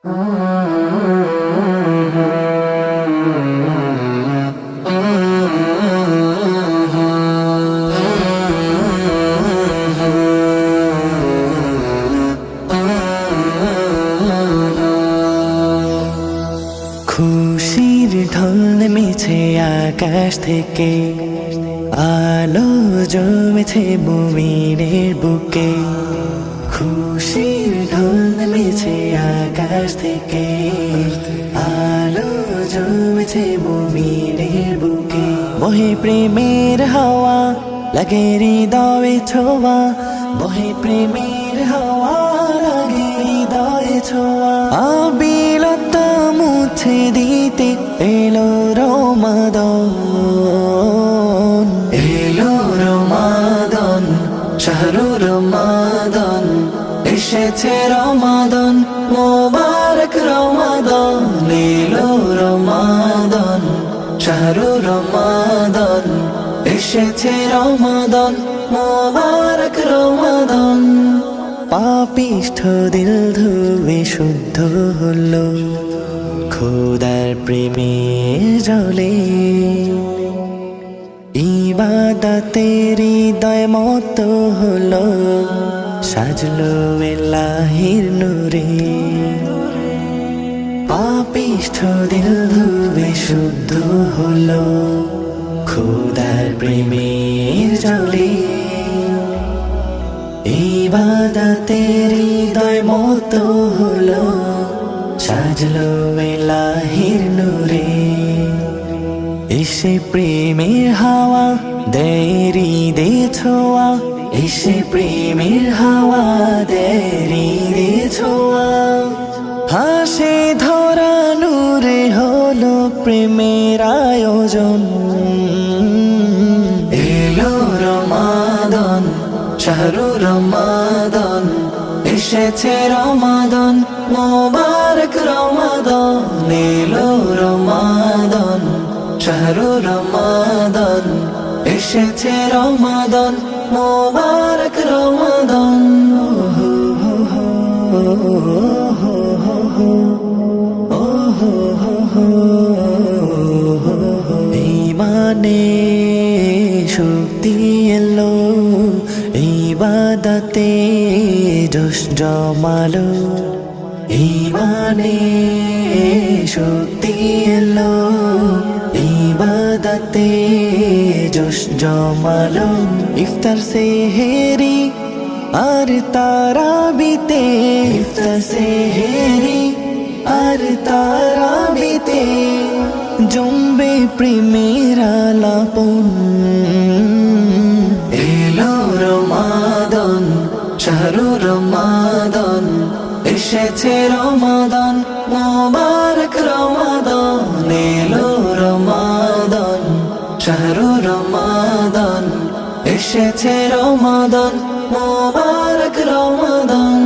খুশির ঢল নেমেছে আকাশ থেকে, আলো জমেছে মুমিনের বুকে। খুশির ঢল নেমেছে আকাশ থেকে, আলো জমেছে মুমিনের বুকে। বহে প্রেমের হাওয়া, লাগে হৃদয়ে ছোঁয়া, বহে প্রেমের হাওয়া, লাগে হৃদয়ে ছোঁয়া। আবিলতা মুছে দিতে এলো রমাদান, এলো রমাদান, শাহরু রমাদান, এসেছে রমাদান, মোবারক রমাদান। এলো রমাদান, শাহরু রমাদান, এসেছে রমাদান, মোবারক রমাদান। পাপিষ্ঠ দিল ধুয়ে শুদ্ধ হলো খোদার প্রেমে জলে। ইবাদতের হৃদয় মত হলো, সাজলো এলাহির নূরে। পাপিষ্ঠ দিল ধুয়ে শুদ্ধ হলো খোদার প্রেমে জলে। ইবাদতের হৃদয় মত হলো, সাজলো এলাহির নূরে। এসে প্রেমের হাওয়া দেরি দে ছোঁয়া, এসে প্রেমের হাওয়া দেরি দে ছোঁয়া। হাসে ধরা নূরে হলো প্রেমের আয়োজন। এলো রমাদান, শাহরু রমাদান, এসেছে রমাদান, মোবারক রমাদান। এলো রমাদান, শাহরু রমাদান, এসেছে রমাদান, মোবারক রমাদান। ঈমানে শক্তি এলো, ইবাদতে জোশ জমালো। ঈমানে শক্তি এলো, ইবাদতে জোশ জমালো। ইফতার সেহেরি আর তারাবিতে, ইফতার সেহেরি আর তারাবিতে জমবে প্রেমের আলাপন। এলো রমাদান, শাহরু রমাদান, এসেছে রমাদান, মোবারক রমাদান। এলো রমাদান, শাহরু রমাদান, এসেছে রমাদান, মোবারক রমাদান।